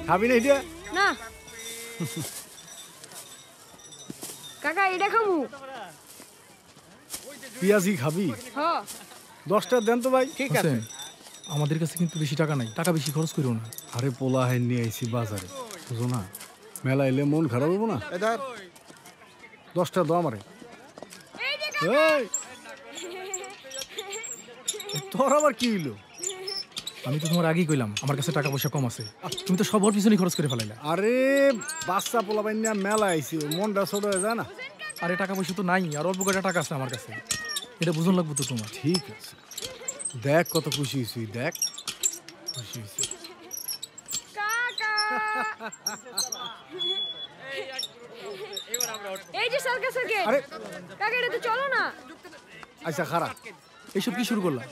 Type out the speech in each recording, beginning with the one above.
খাবি না এটা? না কাকা এটা খামু। পেঁয়াজি খাবি? হ্যাঁ 10টা দেন তো ভাই। ঠিক আছে, আমাদের কাছে কিন্তু বেশি টাকা নাই, টাকা বেশি খরচ করিও না। আরে পোলা হাই নিয়ে আইছি বাজারে, বুঝো না? মেলা এলে মন খারাপ হবো না? 10টা দাও আমারে। এই তোর আবার কি হইলো? আমি তো তোমার আগেই কইলাম আমার কাছে টাকা পয়সা কম আছে, তুমি তো সব ওর পিছনে খরচ করে ফেলাইলা। আরে বাচ্চা পোলা বাইন নিয়ে মেলা আইছি, মনটা ছোট হয়ে যায় না? আরে টাকা পয়সা তো নাই, আর অল্প কটা টাকা আছে আমার কাছে, এটা বুঝন লাগবো তো তোমার। ঠিক আছে, দেখ কত খুশি হয়েছি, দেখ খুশি হয়েছি। এই যে সার্কাস সার্কাস। আরে কাকা এটা তো চলো না। আচ্ছা খারাপ, এইসব কি শুরু করলা?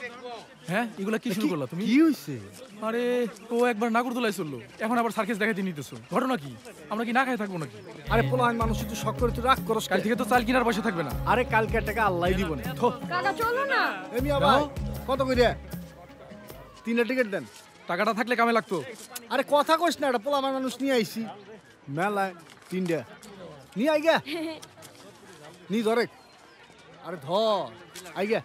হ্যাঁ এগুলা কি শুরু করলা তুমি? কি হয়েছে? আরে ও একবার নাগরদোলায় চললো, এখন আবার সার্কেস দেখাইতে নিতেছো, ঘটনা কি? আমরা কি না খাই থাকবো নাকি? আরে পোলা হাই মানুষ একটু শখ করে তুই রাগ করস। কাল থেকে তো চাল কিনার পয়সা থাকবে না। আরে কালকে টাকা আল্লাহ দিব না। কাকা চলো না। এমি আবার কত কইরে? 3টা টিকিট দেন। টাকাটা থাকলে কামে লাগতো। আরে কথা কইস না, এটা পোলা মানুষ নিয়ে আইছি মেলায়, 3টা নিয়ে আই গা, নি ধরে। আরে ধর আই গা।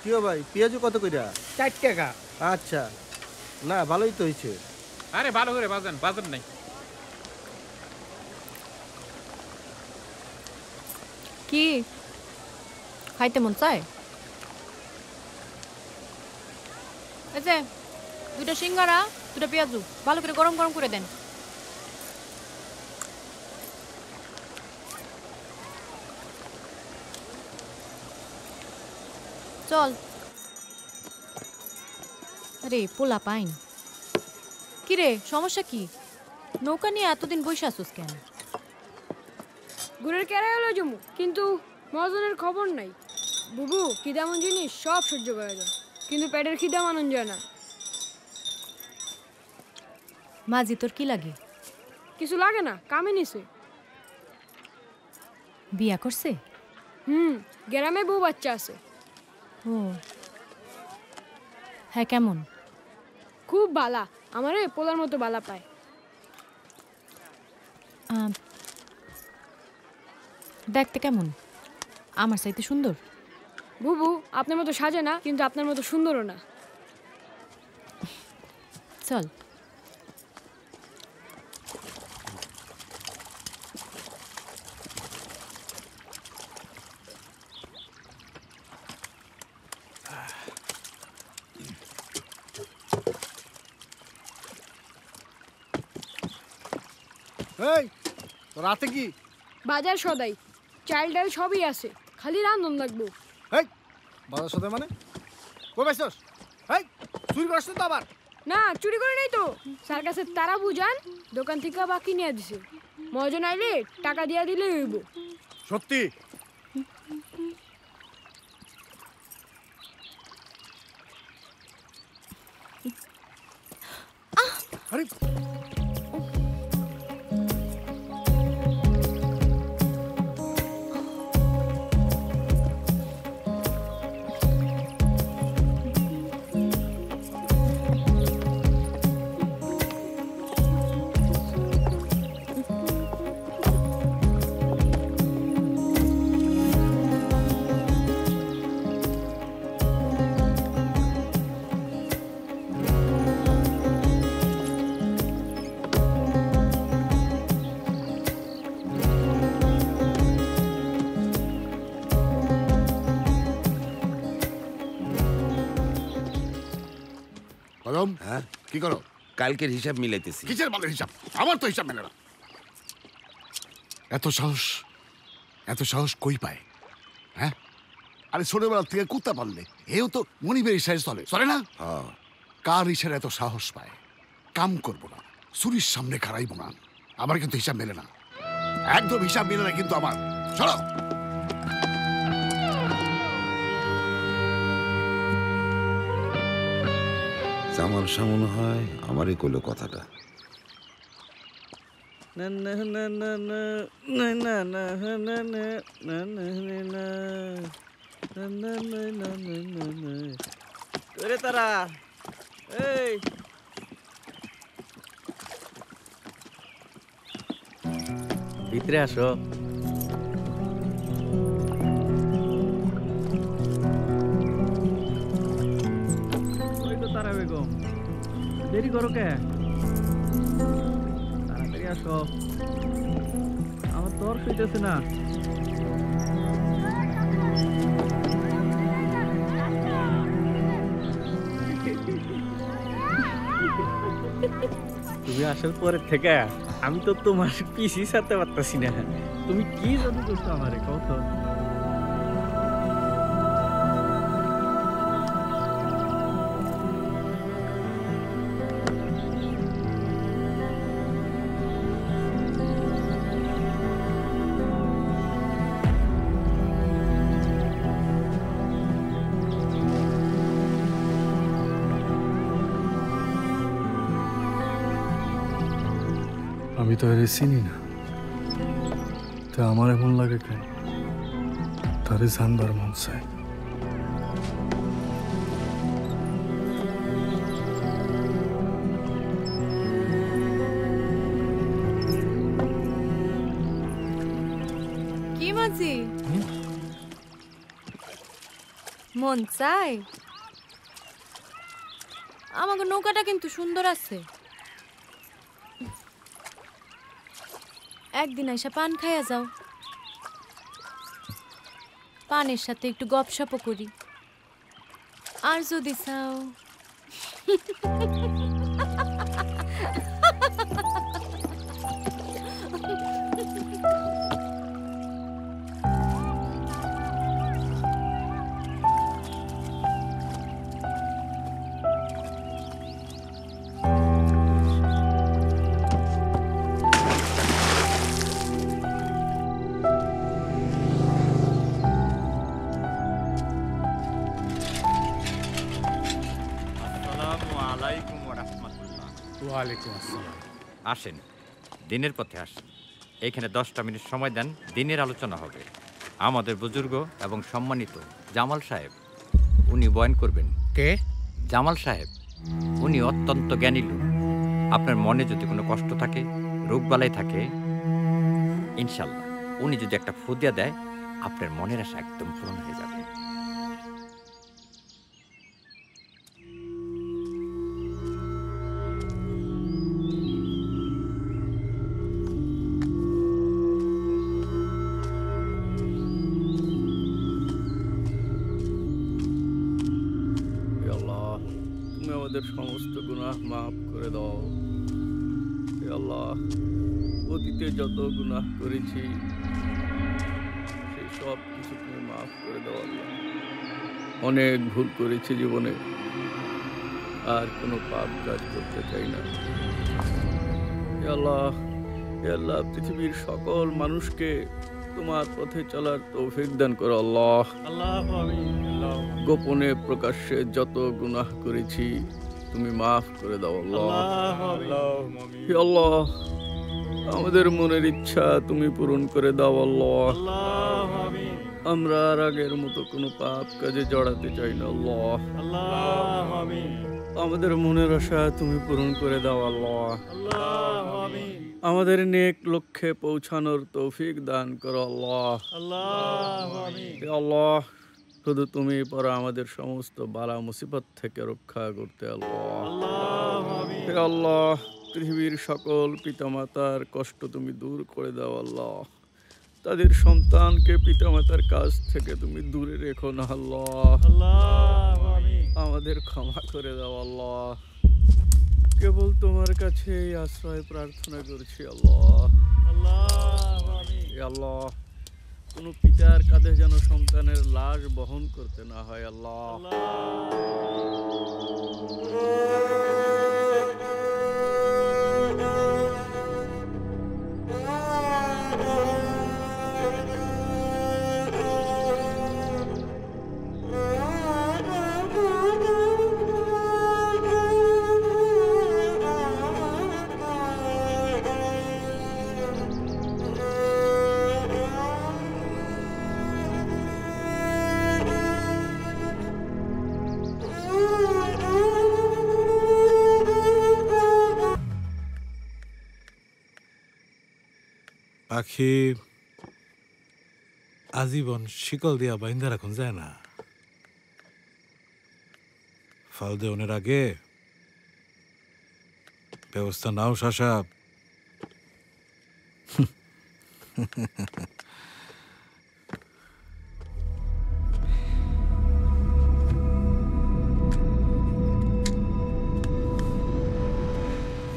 কি ভাই পেঁয়াজু কত কইরা? 4 টাকা। আচ্ছা, না ভালোই তো হয়েছে। আরে ভালো করে বাজান, বাজার নাই। কি খাইতে মন চায়? এই যে 2টা সিঙ্গারা 2টা পেঁয়াজু ভালো করে গরম গরম করে দেন। চল। আরে পোলা পাইন কি রে, সমস্যা কি? নৌকা নিয়ে এতদিন বসে আসুস কেন? গুড়ের কেড়ে হলো জমু, কিন্তু মহাজনের খবর নাই। বুবু খিদামন জিনিস সব সহ্য করা যায়, কিন্তু পেটের খিদা মানন যায় না। মাঝি তোর কি লাগে? কিছু লাগে না, কামে নিছে। বিয়া করছে? গ্রামে বউ বাচ্চা আছে। ও হ্যাঁ, কেমন? খুব বালা, আমারে পোলার মতো বালা পায়। দেখতে কেমন? আমার চাইতে সুন্দর? বুবু আপনার মতো সাজে না, কিন্তু আপনার মতো সুন্দরও না। চল। এই রাতে কি বাজার সদাই, চাল ডাল সবই আছে, খালি রান্ধন লাগবো। এই বাজার সাথে মানে কই পাইছস? এই চুরি করছ তো আবার? না চুরি করে নাই তো, সার্কাসের তারা বুঝান দোকান থেকে বাকি নিয়ে দিছে। মহাজন আইলে টাকা দিয়া দিলে হইব। সত্যি? আরে কলম, হ্যাঁ কি করো? কালকের হিসাব মিলাইতেছি। কিসের ভালো হিসাব? আমার তো হিসাব মেলে না। এত সাহস, এত সাহস কই পায়? হ্যাঁ, আরে ছোটবেলা থেকে কুত্তা পারলে এও তো মনিবের ইশারে চলে, চলে না? কার ইশারে এত সাহস পায়? কাম করবো না, চুরির সামনে খারাইবো না। আমার কিন্তু হিসাব মেলে না, একদম হিসাব মেলে না কিন্তু আমার। চলো। জামাল সামনে হয় আমারই কইলো কথাটা। না না না না না না না না না না না না না না না না না না ওরে তারা এই ভিতরে আসো। ওই তো তারা বেগম, দেরি করো কে? তাড়াতাড়ি আসো, আমার তোর শুইতেছে না। তুমি আসার পরের থেকে আমি তো তোমার পিসি ছাড়তে পারতাছি না। তুমি কি জাদু করছো আমারে কত? আমি তো এর চিনি না, তা আমার এমন লাগে কেন? তারে জানবার মন চায়। কি মাঝি মন চাই? আমাকে নৌকাটা কিন্তু সুন্দর আছে, একদিন আইসা পান খাইয়া যাও, পানের সাথে একটু গপসপও করি। আর যদি চাও ওয়ালাইকুম আসসালাম। আসেন, দিনের পথে আসেন। এখানে 10টা মিনিট সময় দেন, দিনের আলোচনা হবে। আমাদের বুজুর্গ এবং সম্মানিত জামাল সাহেব উনি বয়ান করবেন। কে? জামাল সাহেব, উনি অত্যন্ত জ্ঞানী লোক। আপনার মনে যদি কোনো কষ্ট থাকে, রোগবালাই থাকে, ইনশাল্লাহ উনি যদি একটা ফু দিয়া দেয়, আপনার মনের আশা একদম পূরণ হয়ে যাবে। আমাদের সমস্ত গুনাহ মাফ করে দাও হে আল্লাহ। অতীতে যত গুনাহ করেছি সেই সব কিছু তুমি মাফ করে দাও আল্লাহ। অনেক ভুল করেছি জীবনে, আর কোনো পাপ কাজ করতে চাই না হে আল্লাহ। হে আল্লাহ, পৃথিবীর সকল মানুষকে তোমার পথে চলার তৌফিক দান করো আল্লাহ। গোপনে প্রকাশ্যে যত গুনাহ করেছি তুমি মাফ করে দাও আল্লাহ। হে আল্লাহ, আমাদের মনের ইচ্ছা তুমি পূরণ করে দাও আল্লাহ। আমরা আর আগের মতো কোনো পাপ কাজে জড়াতে চাই না আল্লাহ। আমাদের মনের আশা তুমি পূরণ করে দাও আল্লাহ। আমাদের নেক লক্ষ্যে পৌঁছানোর তৌফিক দান করো আল্লাহ। হে আল্লাহ, শুধু তুমি পরে আমাদের সমস্ত বালা মুসিবত থেকে রক্ষা করতে আল্লাহ। হে আল্লাহ, পৃথিবীর সকল পিতামাতার কষ্ট তুমি দূর করে দাও আল্লাহ। তাদের সন্তানকে পিতামাতার কাছ থেকে তুমি দূরে রেখো না আল্লাহ। আমাদের ক্ষমা করে দাও আল্লাহ। কেবল তোমার কাছে আশ্রয় প্রার্থনা করছি আল্লাহ। আল্লাহ, কোন পিতার কাঁধে যেন সন্তানের লাশ বহন করতে না হয় আল্লাহ। পাখি আজীবন শিকল দিয়া বাইন্দা রাখুন যায় না। ফাল দেওয়ার আগে ব্যবস্থা নাও শাসা।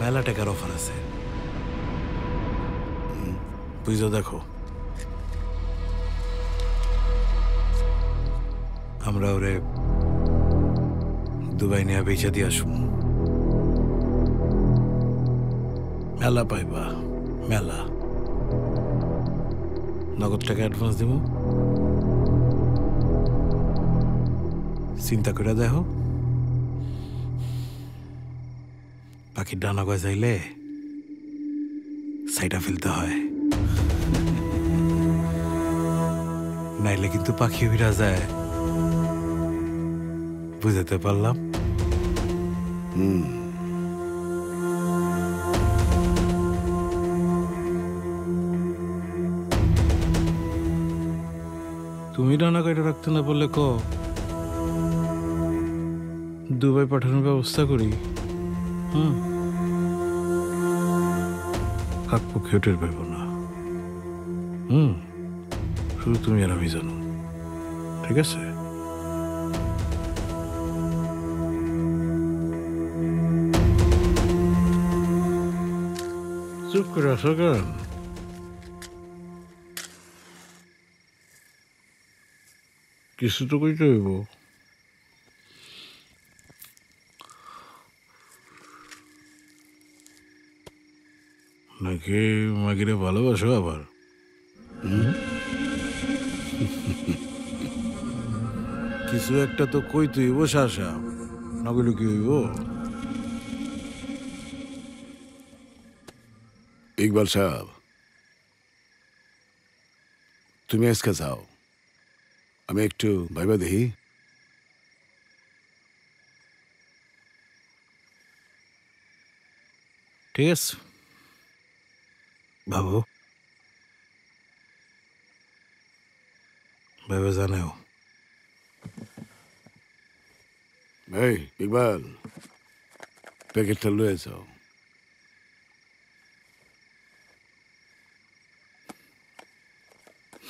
মেলা টাকার অফার আছে, বুঝো দেখো। আমরা ওরে দুবাই নিয়ে বেচা দিয়ে আসুন। মেলা পাইবা, মেলা। নগদ টাকা অ্যাডভান্স দিব, চিন্তা করে দেখো। পাখির ডানা গজাইলে সাইডা ফেলতে হয়, নাইলে কিন্তু পাখি উড়া যায়। বুঝাতে পারলাম? তুমি ডানা কাটা রাখতে না বললে ক, দুবাই পাঠানোর ব্যবস্থা করি। কাক পক্ষে টের পাইব না। শুধু তুমি আর আমি জানো, ঠিক আছে? চুপ করে আসো কেন? কিছু তো কইতে হইব। নাকি মাগিরে ভালোবাসো আবার? কিছু একটা তো কইতে হইব শাসা, না কইলে কি হইব? ইকবাল সাহেব, তুমি আজকে যাও, আমি একটু ভাইবা দেখি। ঠিক আছে বাবু, ভাইবা জানেও। এই ইকবাল, প্যাকেটটা লয়ে যাও।